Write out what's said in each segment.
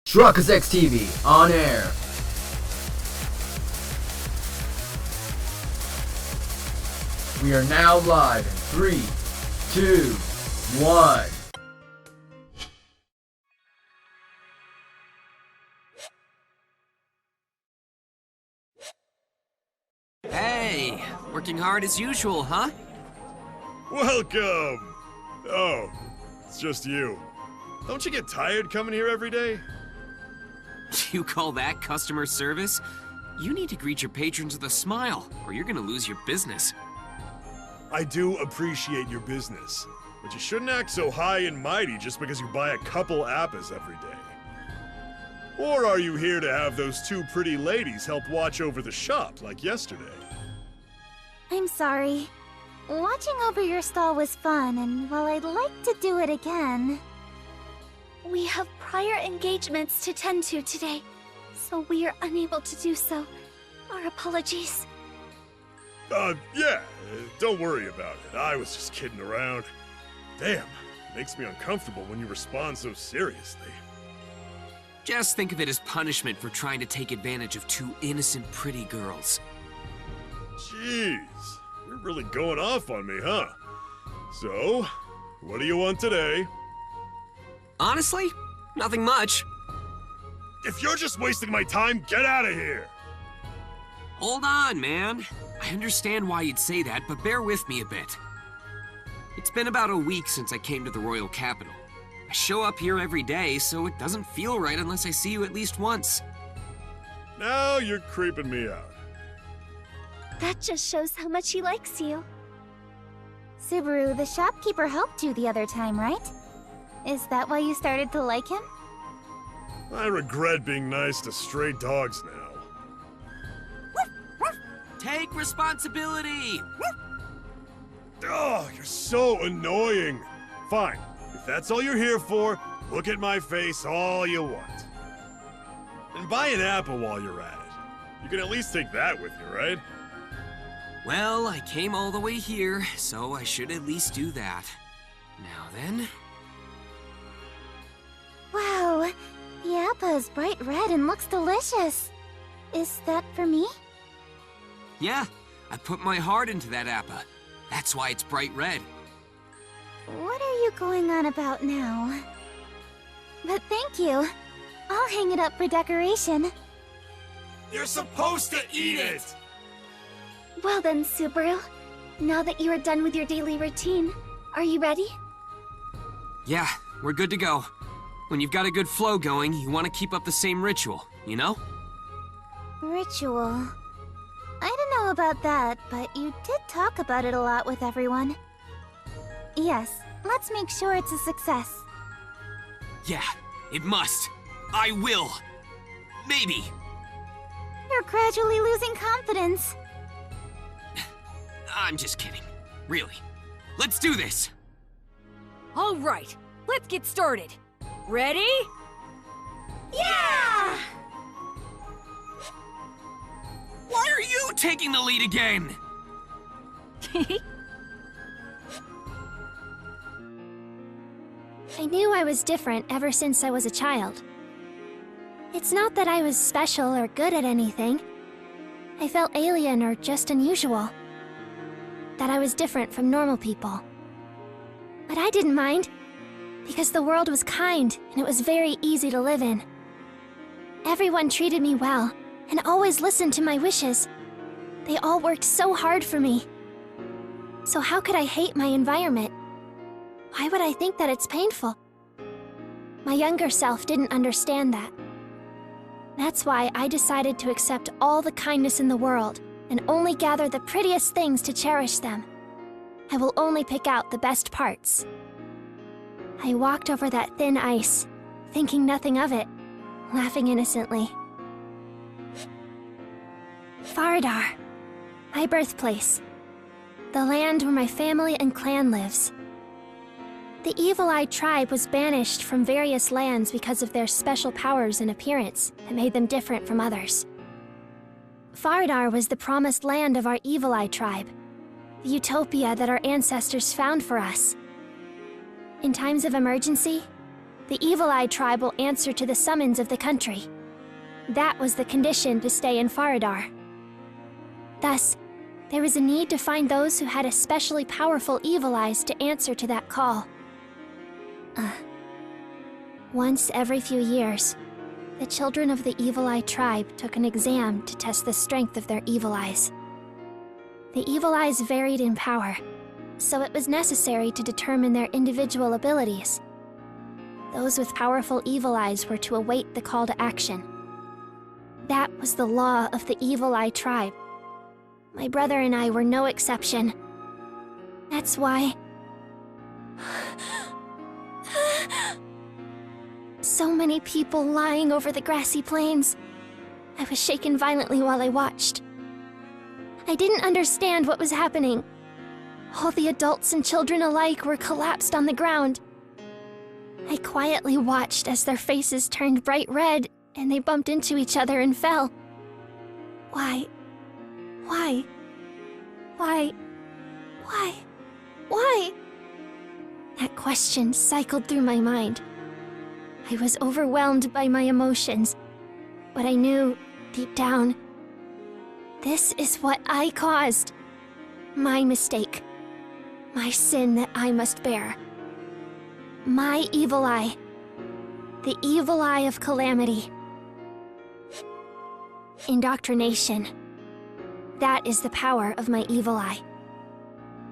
Truckers X TV on air. We are now live in 3, 2, 1. Hey, working hard as usual, huh? Welcome! Oh, it's just you. Don't you get tired coming here every day? You call that customer service? You need to greet your patrons with a smile, or you're gonna lose your business. I do appreciate your business, but you shouldn't act so high and mighty just because you buy a couple appas every day. Or are you here to have those two pretty ladies help watch over the shop like yesterday? I'm sorry. Watching over your stall was fun, and while I'd like to do it again... We have prior engagements to tend to today, so we are unable to do so. Our apologies. Yeah, don't worry about it. I was just kidding around. Damn, makes me uncomfortable when you respond so seriously. Just think of it as punishment for trying to take advantage of two innocent, pretty girls. Jeez, you're really going off on me, huh? So, what do you want today? Honestly, nothing much. If you're just wasting my time, get out of here! Hold on, man. I understand why you'd say that, but bear with me a bit. It's been about a week since I came to the Royal Capital. I show up here every day, so it doesn't feel right unless I see you at least once. Now you're creeping me out. That just shows how much he likes you. Subaru, the shopkeeper helped you the other time, right? Is that why you started to like him? I regret being nice to stray dogs now. Take responsibility! Oh, you're so annoying. Fine, if that's all you're here for, look at my face all you want. And buy an apple while you're at it. You can at least take that with you, right? Well, I came all the way here, so I should at least do that. Now then... Wow, the apple is bright red and looks delicious. Is that for me? Yeah, I put my heart into that appa. That's why it's bright red. What are you going on about now? But thank you. I'll hang it up for decoration. You're supposed to eat it! Well then, Subaru. Now that you are done with your daily routine, are you ready? Yeah, we're good to go. When you've got a good flow going, you want to keep up the same ritual, you know? Ritual... I don't know about that, but you did talk about it a lot with everyone. Yes, let's make sure it's a success. Yeah, it must. I will. Maybe. You're gradually losing confidence. I'm just kidding. Really. Let's do this! All right, let's get started. Ready? Yeah! Why are you taking the lead again? I knew I was different ever since I was a child. It's not that I was special or good at anything. I felt alien or just unusual. That I was different from normal people. But I didn't mind, because the world was kind and it was very easy to live in. Everyone treated me well, and always listened to my wishes. They all worked so hard for me. So how could I hate my environment? Why would I think that it's painful? My younger self didn't understand that. That's why I decided to accept all the kindness in the world and only gather the prettiest things to cherish them. I will only pick out the best parts. I walked over that thin ice, thinking nothing of it, laughing innocently. Faridar, my birthplace. The land where my family and clan lives. The Evil-Eye tribe was banished from various lands because of their special powers and appearance that made them different from others. Faridar was the promised land of our Evil-Eye tribe, the utopia that our ancestors found for us. In times of emergency, the Evil Eye tribe will answer to the summons of the country. That was the condition to stay in Faradar. Thus, there was a need to find those who had especially powerful evil eyes to answer to that call. Once every few years, the children of the Evil Eye tribe took an exam to test the strength of their evil eyes. The evil eyes varied in power, so it was necessary to determine their individual abilities. Those with powerful evil eyes were to await the call to action. That was the law of the Evil Eye tribe. My brother and I were no exception. That's why... So many people lying over the grassy plains. I was shaken violently while I watched. I didn't understand what was happening. All the adults and children alike were collapsed on the ground. I quietly watched as their faces turned bright red and they bumped into each other and fell. Why? That question cycled through my mind. I was overwhelmed by my emotions, but I knew, deep down, this is what I caused. My mistake. My sin that I must bear. My evil eye. The evil eye of calamity. Indoctrination. That is the power of my evil eye.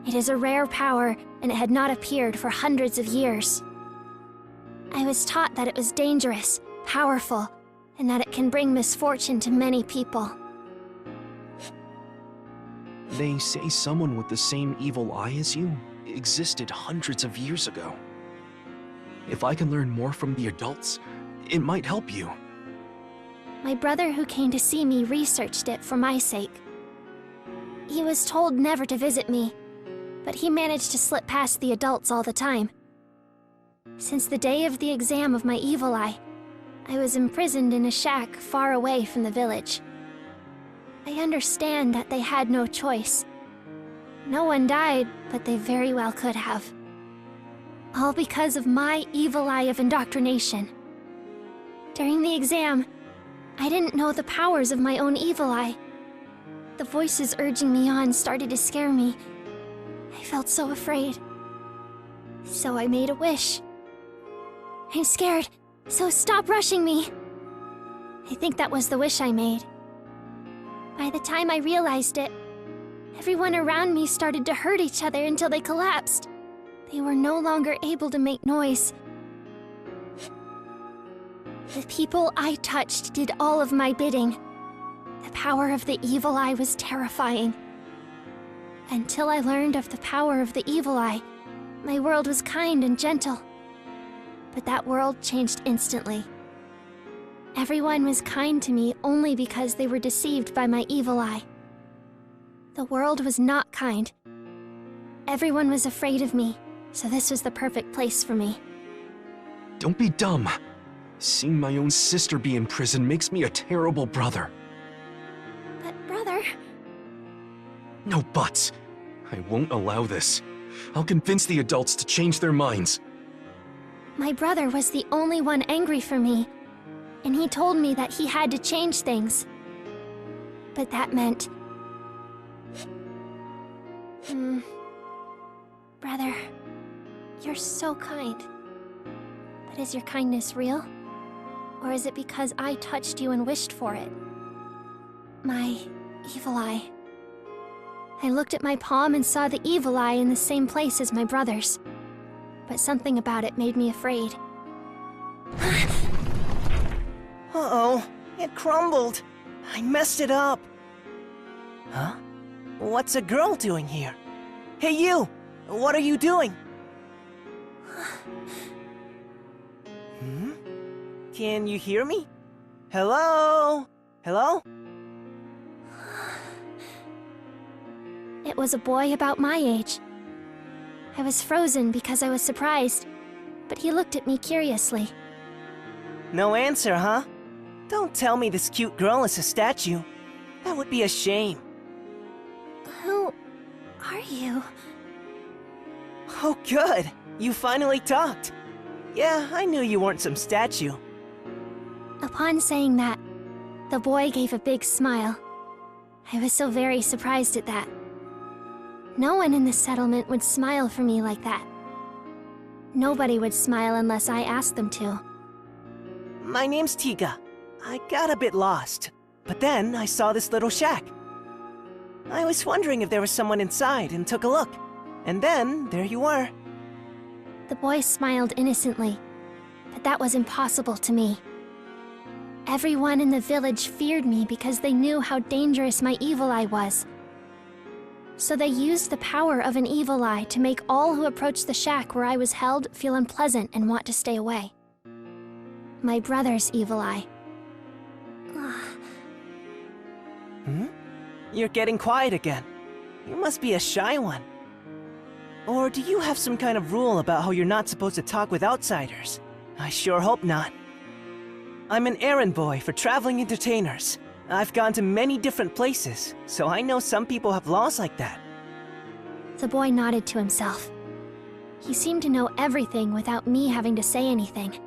It is a rare power, and it had not appeared for hundreds of years. I was taught that it was dangerous, powerful, and that it can bring misfortune to many people. They say someone with the same evil eye as you existed hundreds of years ago. If I can learn more from the adults, it might help you. My brother who came to see me researched it for my sake. He was told never to visit me, but he managed to slip past the adults all the time. Since the day of the exam of my evil eye, I was imprisoned in a shack far away from the village. I understand that they had no choice. No one died, but they very well could have. All because of my evil eye of indoctrination. During the exam, I didn't know the powers of my own evil eye. The voices urging me on started to scare me. I felt so afraid. So I made a wish. I'm scared, so stop rushing me. I think that was the wish I made. By the time I realized it, everyone around me started to hurt each other until they collapsed. They were no longer able to make noise. The people I touched did all of my bidding. The power of the evil eye was terrifying. Until I learned of the power of the evil eye, my world was kind and gentle. But that world changed instantly. Everyone was kind to me only because they were deceived by my evil eye. The world was not kind. Everyone was afraid of me, so this was the perfect place for me. Don't be dumb. Seeing my own sister be in prison makes me a terrible brother. But brother... No buts. I won't allow this. I'll convince the adults to change their minds. My brother was the only one angry for me, and he told me that he had to change things. But that meant... Brother, you're so kind. But is your kindness real? Or is it because I touched you and wished for it? My evil eye. I looked at my palm and saw the evil eye in the same place as my brother's. But something about it made me afraid. Uh-oh, it crumbled. I messed it up. Huh? What's a girl doing here? Hey you! What are you doing? Can you hear me? Hello? Hello? It was a boy about my age. I was frozen because I was surprised, but he looked at me curiously. No answer, huh? Don't tell me this cute girl is a statue. That would be a shame. Who are you? Oh good, you finally talked. Yeah, I knew you weren't some statue. Upon saying that, the boy gave a big smile. I was so very surprised at that. No one in the settlement would smile for me like that. Nobody would smile unless I asked them to. My name's Tiga. I got a bit lost, but then I saw this little shack. I was wondering if there was someone inside and took a look. And then, there you were. The boy smiled innocently, but that was impossible to me. Everyone in the village feared me because they knew how dangerous my evil eye was. So they used the power of an evil eye to make all who approached the shack where I was held feel unpleasant and want to stay away. My brother's evil eye. You're getting quiet again. You must be a shy one. Or do you have some kind of rule about how you're not supposed to talk with outsiders? I sure hope not. I'm an errand boy for traveling entertainers. I've gone to many different places, so I know some people have laws like that. The boy nodded to himself. He seemed to know everything without me having to say anything.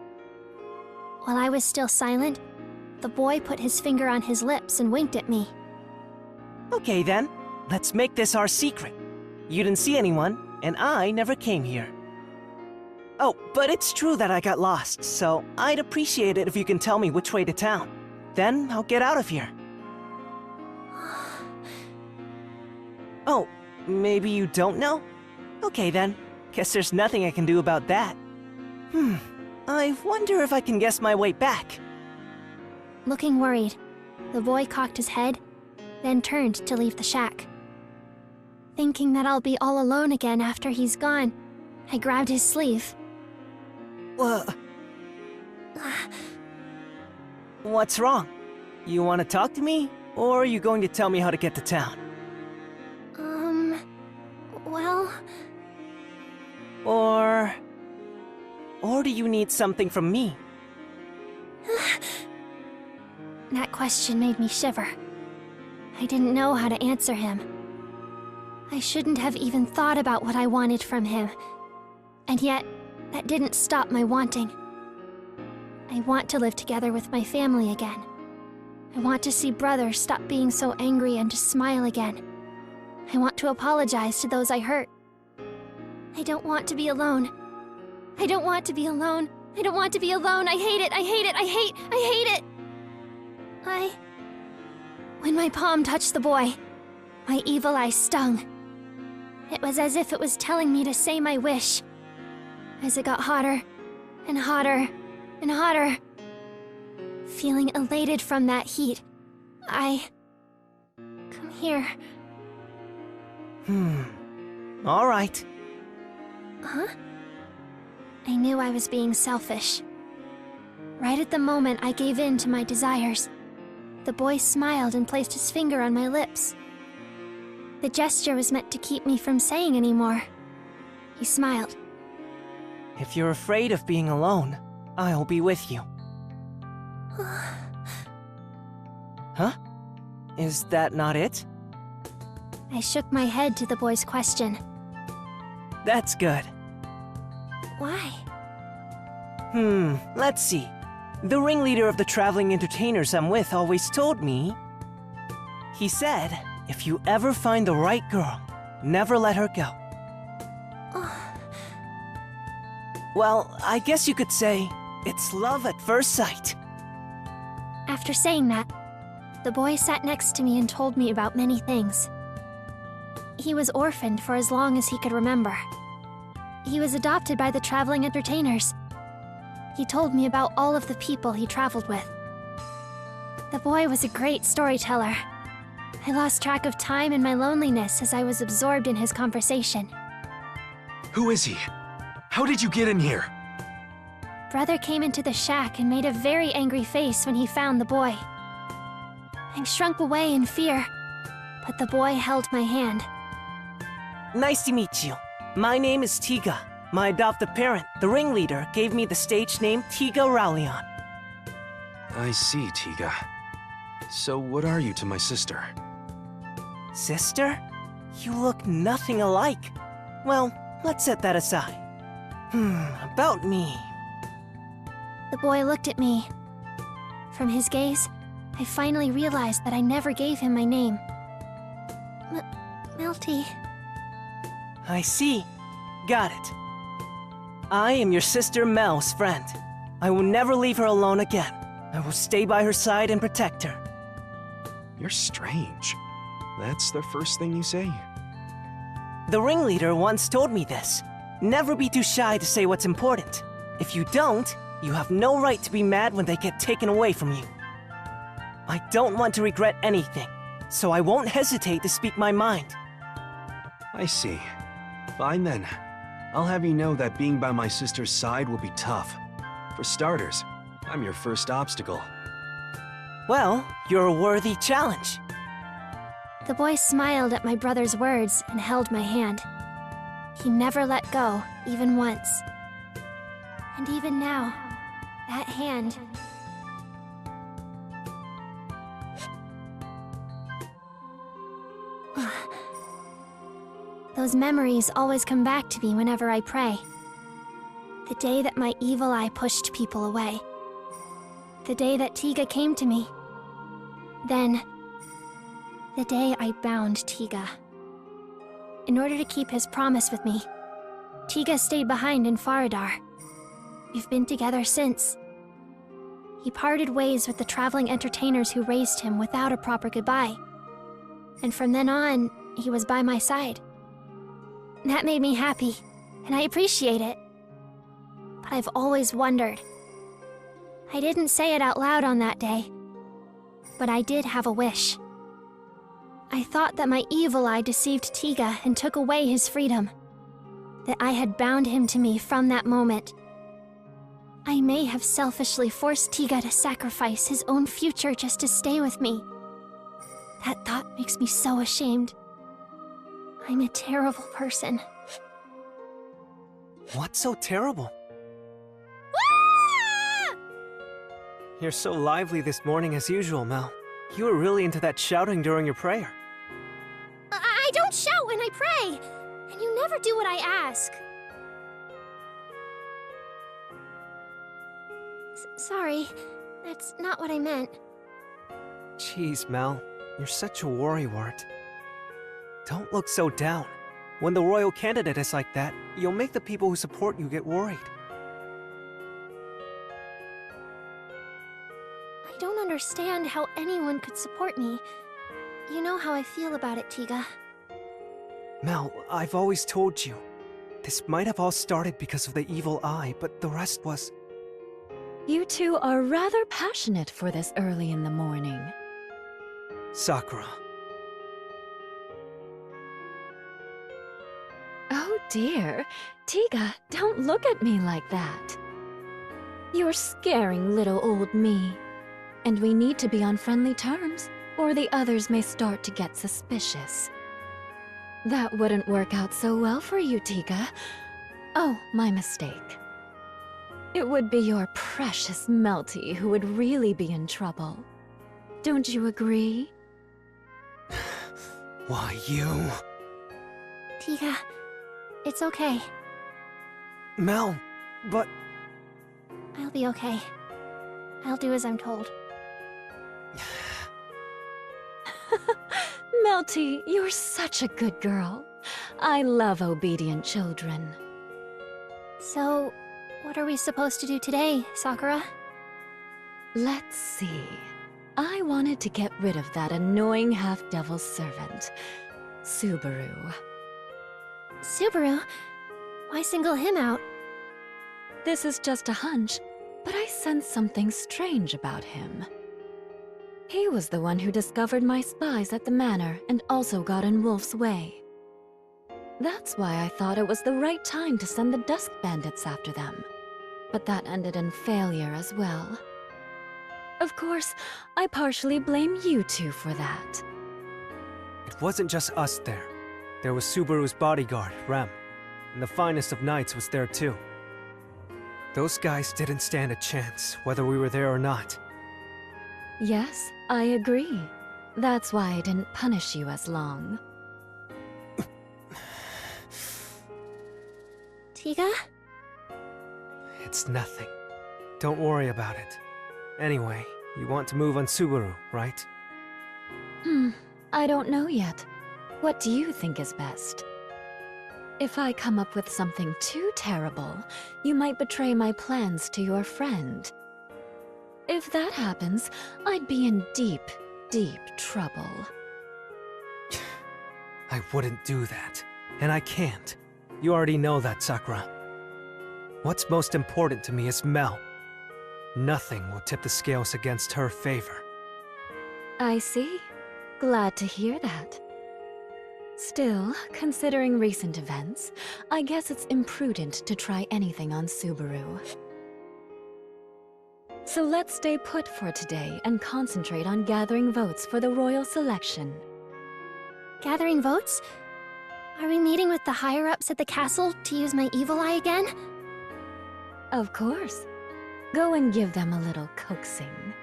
While I was still silent, the boy put his finger on his lips and winked at me. Okay then, let's make this our secret. You didn't see anyone, and I never came here. Oh, but it's true that I got lost, so I'd appreciate it if you can tell me which way to town. Then I'll get out of here. Oh, maybe you don't know? Okay then, guess there's nothing I can do about that. I wonder if I can guess my way back. Looking worried, the boy cocked his head, then turned to leave the shack. Thinking that I'll be all alone again after he's gone, I grabbed his sleeve. What's wrong? You want to talk to me, or are you going to tell me how to get to town? Well... Or do you need something from me? That question made me shiver. I didn't know how to answer him. I shouldn't have even thought about what I wanted from him. And yet, that didn't stop my wanting. I want to live together with my family again. I want to see Brother stop being so angry and to smile again. I want to apologize to those I hurt. I don't want to be alone. I don't want to be alone. I don't want to be alone. I hate it. I hate it. I hate it. When my palm touched the boy, my evil eye stung. It was as if it was telling me to say my wish. As it got hotter, and hotter, and hotter. Feeling elated from that heat, Come here. All right. Huh? I knew I was being selfish. Right at the moment I gave in to my desires, the boy smiled and placed his finger on my lips. The gesture was meant to keep me from saying any more. He smiled. If you're afraid of being alone, I'll be with you. Huh? Is that not it? I shook my head to the boy's question. That's good. Why? Let's see. The ringleader of the traveling entertainers I'm with always told me... He said, if you ever find the right girl, never let her go. Well, I guess you could say, it's love at first sight. After saying that, the boy sat next to me and told me about many things. He was orphaned for as long as he could remember. He was adopted by the traveling entertainers. He told me about all of the people he traveled with. The boy was a great storyteller. I lost track of time and my loneliness as I was absorbed in his conversation. Who is he? How did you get in here? Brother came into the shack and made a very angry face when he found the boy. I shrunk away in fear, but the boy held my hand. Nice to meet you. My name is Tiga. My adoptive parent, the ringleader, gave me the stage name Tiga Raulian. I see, Tiga. So what are you to my sister? Sister? You look nothing alike. Well, let's set that aside. About me. The boy looked at me. From his gaze, I finally realized that I never gave him my name. Melty. I see. Got it. I am your sister Mel's friend. I will never leave her alone again. I will stay by her side and protect her. You're strange. That's the first thing you say. The ringleader once told me this. Never be too shy to say what's important. If you don't, you have no right to be mad when they get taken away from you. I don't want to regret anything, so I won't hesitate to speak my mind. I see. Fine then. I'll have you know that being by my sister's side will be tough. For starters, I'm your first obstacle. Well, you're a worthy challenge. The boy smiled at my brother's words and held my hand. He never let go, even once. And even now, that hand... Those memories always come back to me whenever I pray. The day that my evil eye pushed people away. The day that Tiga came to me. Then, the day I bound Tiga. In order to keep his promise with me, Tiga stayed behind in Faradar. We've been together since. He parted ways with the traveling entertainers who raised him without a proper goodbye. And from then on, he was by my side. That made me happy, and I appreciate it. But I've always wondered. I didn't say it out loud on that day, but I did have a wish. I thought that my evil eye deceived Tiga and took away his freedom. That I had bound him to me from that moment. I may have selfishly forced Tiga to sacrifice his own future just to stay with me. That thought makes me so ashamed. I'm a terrible person. What's so terrible? You're so lively this morning as usual, Mel. You were really into that shouting during your prayer. I don't shout when I pray, and you never do what I ask. Sorry, that's not what I meant. Jeez, Mel, you're such a worrywart. Don't look so down. When the royal candidate is like that, you'll make the people who support you get worried. I don't understand how anyone could support me. You know how I feel about it, Tiga. Mel, I've always told you. This might have all started because of the evil eye, but the rest was... You two are rather passionate for this early in the morning. Sakura. Oh dear. Tiga, don't look at me like that. You're scaring little old me. And we need to be on friendly terms, or the others may start to get suspicious. That wouldn't work out so well for you, Tiga. Oh, my mistake. It would be your precious Melty who would really be in trouble. Don't you agree? Why, you... Tiga, it's okay. Mel, but... I'll be okay. I'll do as I'm told. Melty, you're such a good girl. I love obedient children. So, what are we supposed to do today, Sakura? Let's see. I wanted to get rid of that annoying half-devil servant, Subaru. Subaru? Why single him out? This is just a hunch, but I sense something strange about him. He was the one who discovered my spies at the manor and also got in Wolf's way. That's why I thought it was the right time to send the Dusk Bandits after them. But that ended in failure as well. Of course, I partially blame you two for that. it wasn't just us there. There was Subaru's bodyguard, Rem. And the finest of knights was there too. Those guys didn't stand a chance, whether we were there or not. Yes, I agree. That's why I didn't punish you as long. Tiga? It's nothing. don't worry about it. Anyway, you want to move on Subaru, right? I don't know yet. What do you think is best? If I come up with something too terrible, you might betray my plans to your friend. If that happens, I'd be in deep, deep trouble. I wouldn't do that. And I can't. You already know that, Sakura. What's most important to me is Mel. Nothing will tip the scales against her favor. I see. Glad to hear that. Still, considering recent events, I guess it's imprudent to try anything on Subaru. So let's stay put for today and concentrate on gathering votes for the royal selection. Gathering votes? Are we meeting with the higher-ups at the castle to use my evil eye again? Of course. Go and give them a little coaxing.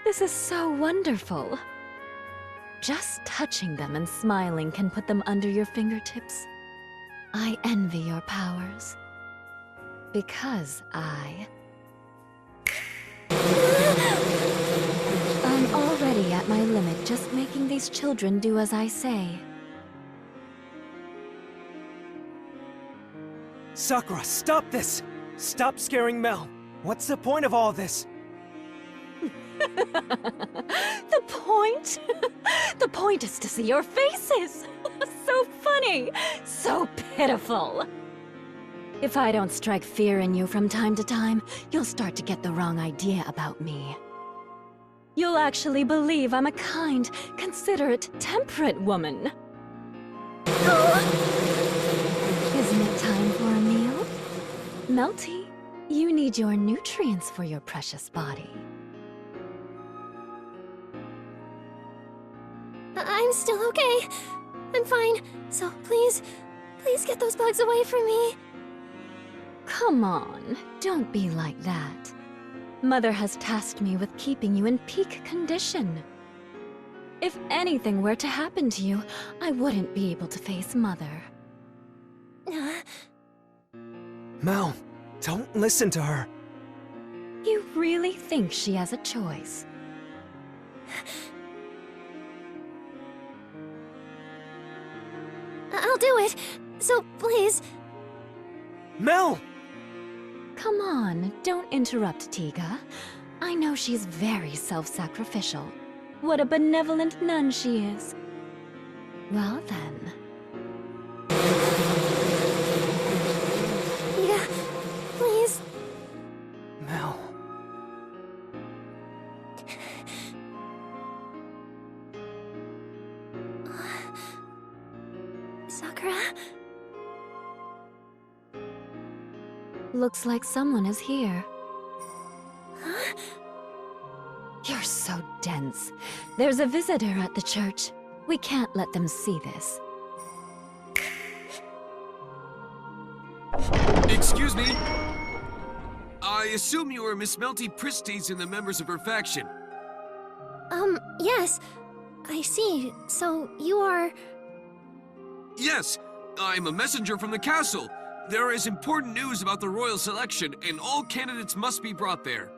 This is so wonderful. Just touching them and smiling can put them under your fingertips. I envy your powers. Because I'm already at my limit just making these children do as I say. Sakura, stop this! Stop scaring Mel! What's the point of all this? The point? The point is to see your faces! So funny! So pitiful! If I don't strike fear in you from time to time, you'll start to get the wrong idea about me. You'll actually believe I'm a kind, considerate, temperate woman. Isn't it time for a meal? Melty, you need your nutrients for your precious body. I'm still okay. I'm fine. So please get those bugs away from me. Come on, don't be like that. Mother has tasked me with keeping you in peak condition. If anything were to happen to you, I wouldn't be able to face Mother. Mel, don't listen to her. You really think she has a choice? I'll do it. So please. Mel! Come on, don't interrupt Tiga. I know she's very self-sacrificial. What a benevolent nun she is. Well then. Yeah, please. Mel. Sakura? Looks like someone is here. Huh? You're so dense. There's a visitor at the church. We can't let them see this. Excuse me? I assume you are Miss Melty Pristes and the members of her faction. Yes. I see. So, you are... Yes, I'm a messenger from the castle. There is important news about the royal selection, and all candidates must be brought there.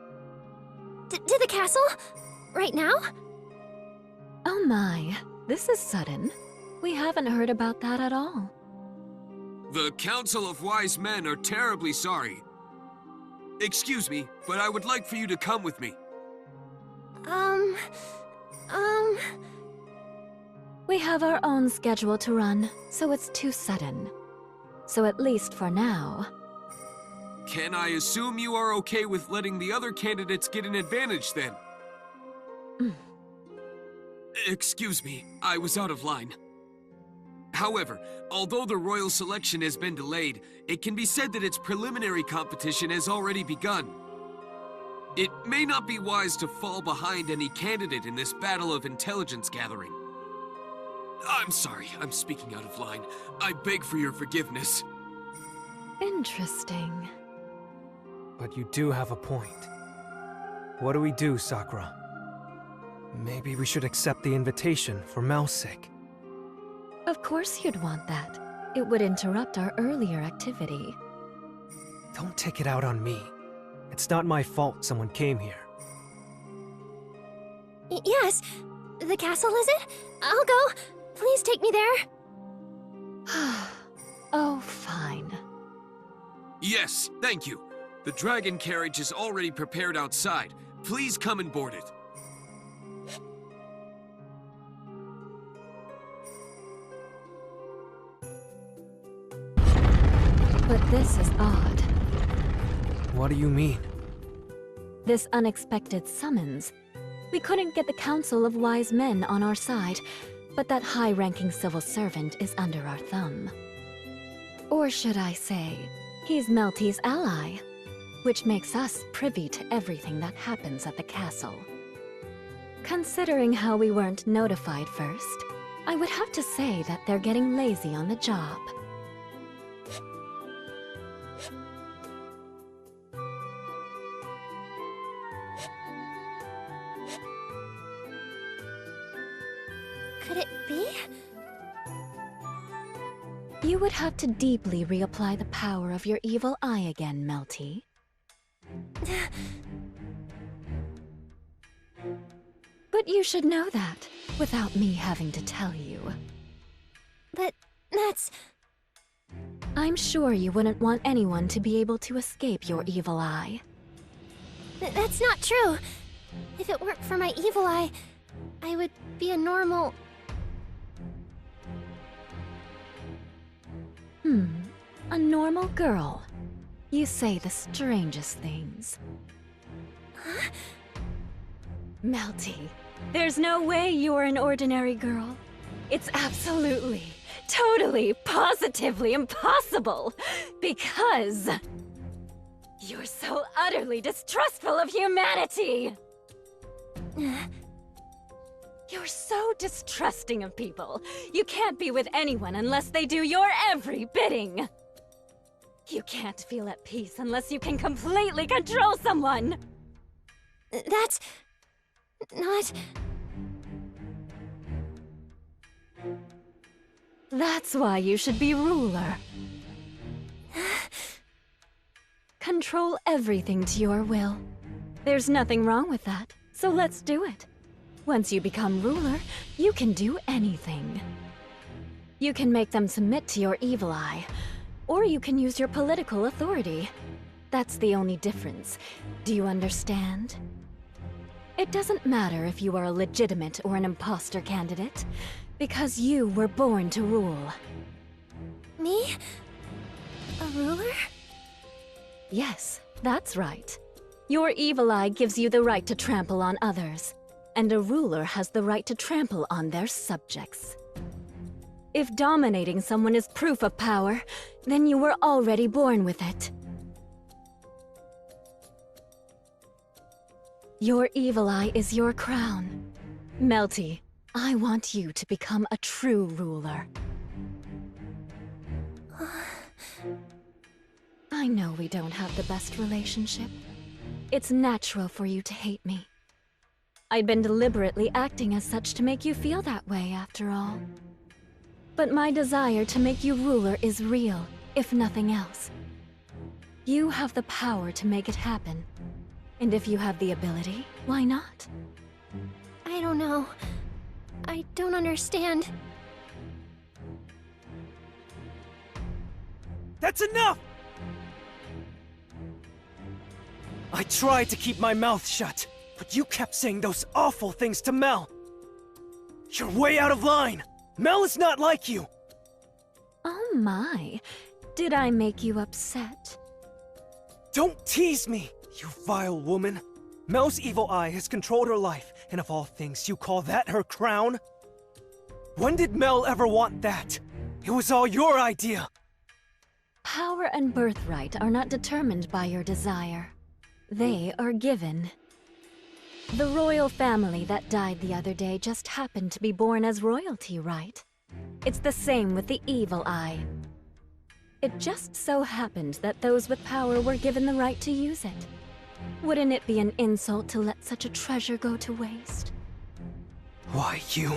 To the castle? Right now? Oh my, this is sudden. We haven't heard about that at all. The Council of Wise Men are terribly sorry. Excuse me, but I would like for you to come with me. We have our own schedule to run, so it's too sudden. So at least for now. Can I assume you are okay with letting the other candidates get an advantage then? Excuse me, I was out of line. However, although the royal selection has been delayed, it can be said that its preliminary competition has already begun. It may not be wise to fall behind any candidate in this battle of intelligence gathering. I'm sorry, I'm speaking out of line. I beg for your forgiveness. Interesting. But you do have a point. What do we do, Sakura? Maybe we should accept the invitation for Mel's sake. Of course you'd want that. It would interrupt our earlier activity. Don't take it out on me. It's not my fault someone came here. Yes. The castle, is it? I'll go. Please take me there. Oh, fine. Yes, thank you. The dragon carriage is already prepared outside. Please come and board it. But this is odd. What do you mean? This unexpected summons. We couldn't get the Council of Wise Men on our side, but that high-ranking civil servant is under our thumb. Or should I say, he's Melty's ally, which makes us privy to everything that happens at the castle. Considering how we weren't notified first, I would have to say that they're getting lazy on the job. Could it be? You would have to deeply reapply the power of your evil eye again, Melty. But you should know that, without me having to tell you. But that's... I'm sure you wouldn't want anyone to be able to escape your evil eye. That's not true. If it weren't for my evil eye, I would be a normal... A normal girl. You say the strangest things. Huh? Melty, there's no way you're an ordinary girl. It's absolutely, totally, positively impossible. Because... you're so utterly distrustful of humanity! You're so distrusting of people. You can't be with anyone unless they do your every bidding. You can't feel at peace unless you can completely control someone. That's... not... That's why you should be ruler. Control everything to your will. There's nothing wrong with that, so let's do it. Once you become ruler, you can do anything. You can make them submit to your evil eye, or you can use your political authority. That's the only difference. Do you understand? It doesn't matter if you are a legitimate or an imposter candidate, because you were born to rule. Me? A ruler? Yes, that's right. Your evil eye gives you the right to trample on others, and a ruler has the right to trample on their subjects. If dominating someone is proof of power, then you were already born with it. Your evil eye is your crown. Melty, I want you to become a true ruler. I know we don't have the best relationship. It's natural for you to hate me. I'd been deliberately acting as such to make you feel that way, after all. But my desire to make you ruler is real, if nothing else. You have the power to make it happen. And if you have the ability, why not? I don't know. I don't understand. That's enough! I tried to keep my mouth shut, but you kept saying those awful things to Mel. You're way out of line! Mel is not like you! Oh my. Did I make you upset? Don't tease me, you vile woman! Mel's evil eye has controlled her life, and of all things, you call that her crown? When did Mel ever want that? It was all your idea! Power and birthright are not determined by your desire. They are given. The royal family that died the other day just happened to be born as royalty, right? It's the same with the evil eye. It just so happened that those with power were given the right to use it. Wouldn't it be an insult to let such a treasure go to waste? Why, you...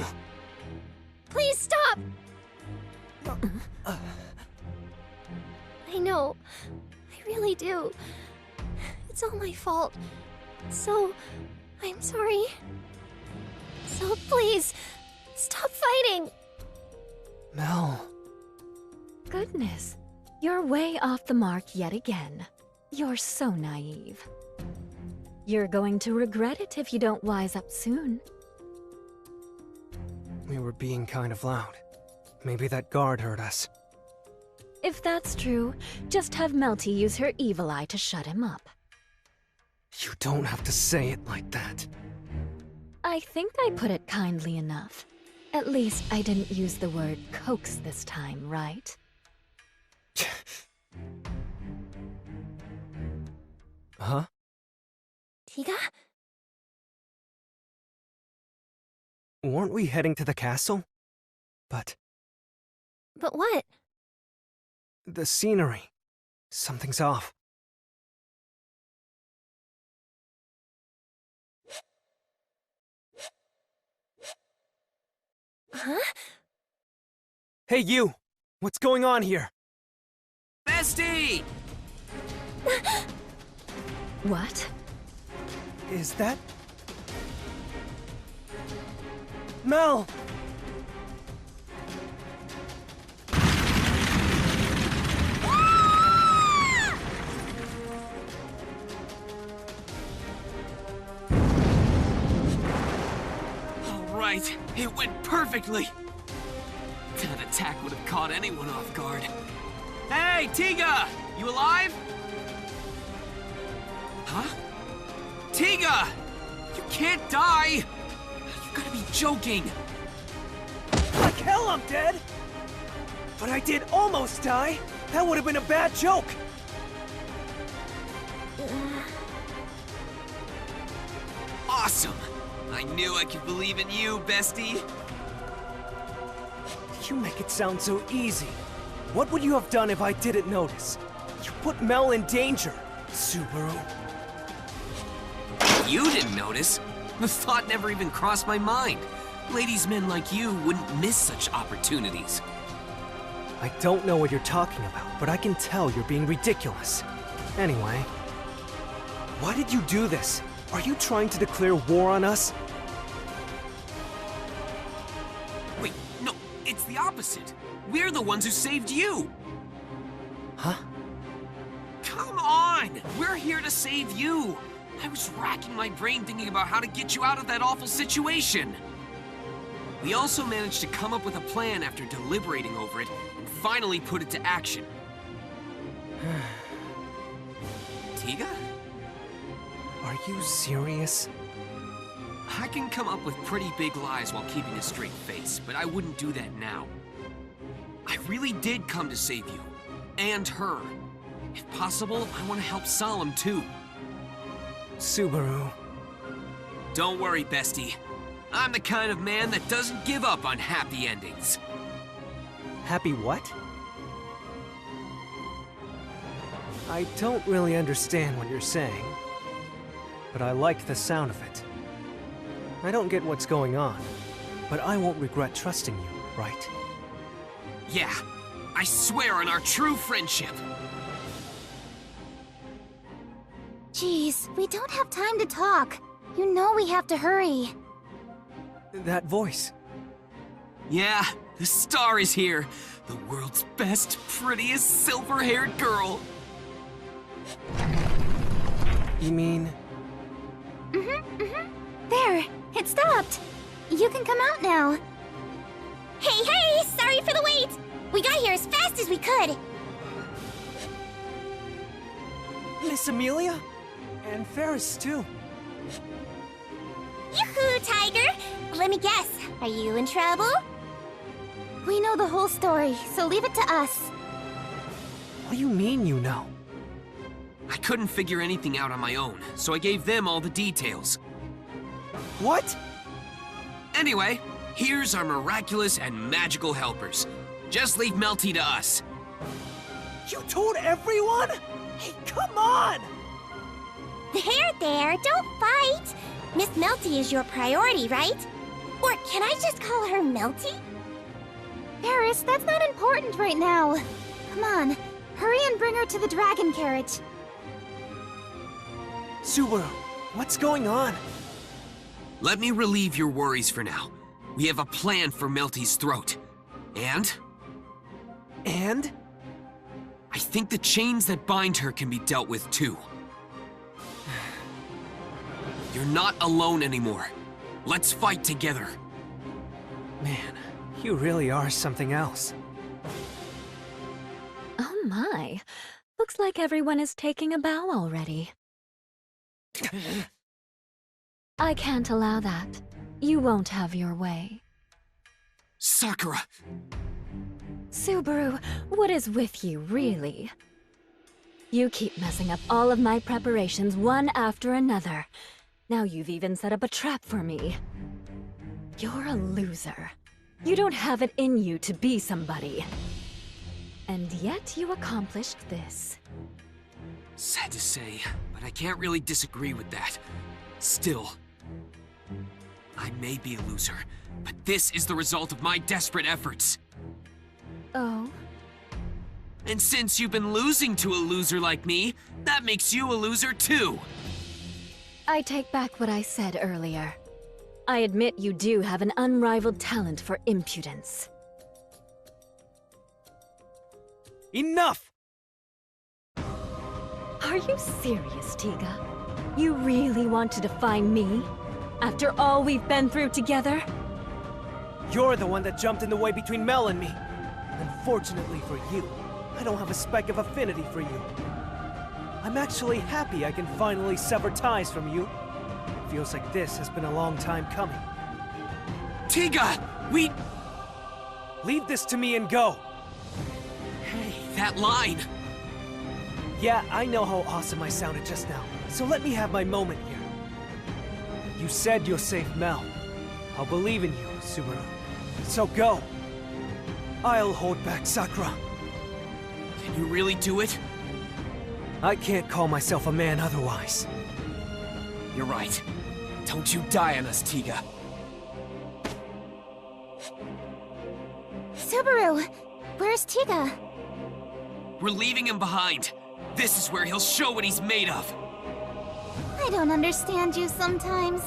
Please stop! I know. I really do. It's all my fault. So, I'm sorry. So please, stop fighting! Mel. Goodness, you're way off the mark yet again. You're so naive. You're going to regret it if you don't wise up soon. We were being kind of loud. Maybe that guard heard us. If that's true, just have Melty use her evil eye to shut him up. You don't have to say it like that. I think I put it kindly enough. At least I didn't use the word coax this time, right? Huh? Tiga? Weren't we heading to the castle? But But what? the scenery. Something's off. Huh? Hey, you! What's going on here? Bestie! What? Is that... Mel! All right, it went perfectly. That attack would have caught anyone off guard. Hey, Tiga! You alive? Huh? Tiga! You can't die! You gotta be joking! Like hell I'm dead! But I did almost die! That would have been a bad joke! Awesome! I knew I could believe in you, bestie! You make it sound so easy. What would you have done if I didn't notice? You put Mel in danger, Subaru. You didn't notice? The thought never even crossed my mind. Ladies' men like you wouldn't miss such opportunities. I don't know what you're talking about, but I can tell you're being ridiculous. Anyway, why did you do this? Are you trying to declare war on us? Wait, no, it's the opposite. We're the ones who saved you. Huh? Come on! We're here to save you! I was racking my brain thinking about how to get you out of that awful situation. We also managed to come up with a plan after deliberating over it and finally put it to action. Tiga? Are you serious? I can come up with pretty big lies while keeping a straight face, but I wouldn't do that now. I really did come to save you. And her. If possible, I want to help Solemn too. Subaru. Don't worry, bestie. I'm the kind of man that doesn't give up on happy endings. Happy what? I don't really understand what you're saying, but I like the sound of it. I don't get what's going on, but I won't regret trusting you, right? Yeah, I swear on our true friendship. Jeez, we don't have time to talk. You know we have to hurry. That voice. Yeah, the star is here. The world's best, prettiest, silver-haired girl. You mean... There, it stopped. You can come out now. Hey, sorry for the wait. We got here as fast as we could. Miss Amelia? And Ferris, too. Yoo-hoo, Tiger! Let me guess, are you in trouble? We know the whole story, so leave it to us. What do you mean you know? I couldn't figure anything out on my own, so I gave them all the details. What? Anyway, here's our miraculous and magical helpers. Just leave Melty to us. You told everyone? Hey, come on! There, don't fight! Miss Melty is your priority, right? Or can I just call her Melty? Paris, that's not important right now. Come on, hurry and bring her to the dragon carriage. Subaru, what's going on? Let me relieve your worries for now. We have a plan for Melty's throat. And And? I think the chains that bind her can be dealt with too. You're not alone anymore. Let's fight together. Man, you really are something else. Oh my. Looks like everyone is taking a bow already. I can't allow that. You won't have your way. Sakura! Subaru, what is with you, really? You keep messing up all of my preparations one after another. Now you've even set up a trap for me. You're a loser. You don't have it in you to be somebody. And yet you accomplished this. Sad to say, but I can't really disagree with that. Still, I may be a loser, but this is the result of my desperate efforts. Oh? And since you've been losing to a loser like me, that makes you a loser too. I take back what I said earlier. I admit you do have an unrivaled talent for impudence. Enough! Are you serious, Tiga? You really want to defy me? After all we've been through together? You're the one that jumped in the way between Mel and me. Unfortunately for you, I don't have a speck of affinity for you. I'm actually happy I can finally sever ties from you. Feels like this has been a long time coming. Tiga! Leave this to me and go! Hey, that line! Yeah, I know how awesome I sounded just now, so let me have my moment here. You said you'll save Mel. I'll believe in you, Subaru. So go! I'll hold back Sakura. Can you really do it? I can't call myself a man otherwise. You're right. Don't you die on us, Tiga. Subaru, where's Tiga? We're leaving him behind. This is where he'll show what he's made of. I don't understand you sometimes.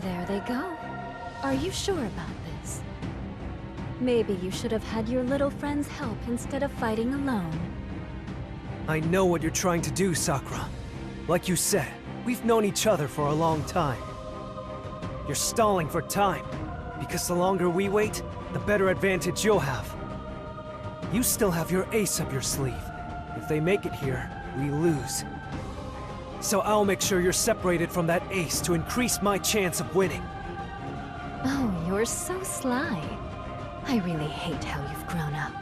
There they go. Are you sure about this? Maybe you should have had your little friend's help instead of fighting alone. I know what you're trying to do, Sakura. Like you said, we've known each other for a long time. You're stalling for time, because the longer we wait, the better advantage you'll have. You still have your ace up your sleeve. If they make it here, we lose. So I'll make sure you're separated from that ace to increase my chance of winning. Oh, you're so sly. I really hate how you've grown up.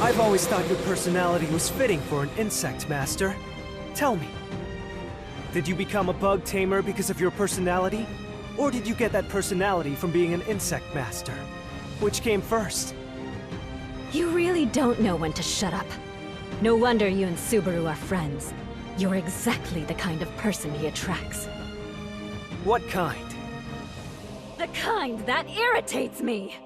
I've always thought your personality was fitting for an insect master. Tell me, did you become a bug tamer because of your personality? Or did you get that personality from being an insect master? Which came first? You really don't know when to shut up. No wonder you and Subaru are friends. You're exactly the kind of person he attracts. What kind? The kind that irritates me!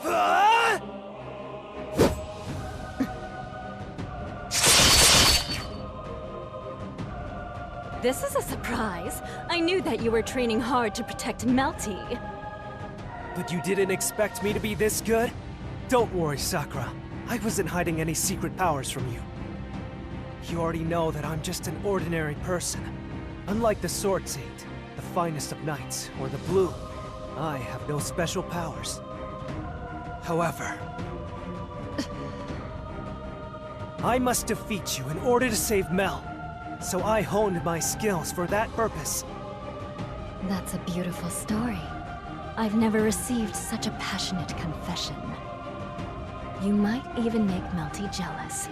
Ah! This is a surprise. I knew that you were training hard to protect Melty. But you didn't expect me to be this good? Don't worry, Sakura. I wasn't hiding any secret powers from you. You already know that I'm just an ordinary person. Unlike the Sword Saint, the finest of knights, or the Blue, I have no special powers. However, I must defeat you in order to save Mel. So I honed my skills for that purpose. That's a beautiful story. I've never received such a passionate confession. You might even make Melty jealous.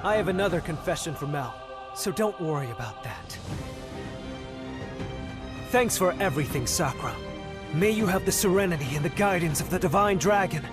I have another confession for Mel, so don't worry about that. Thanks for everything, Sakura. May you have the serenity and the guidance of the Divine Dragon.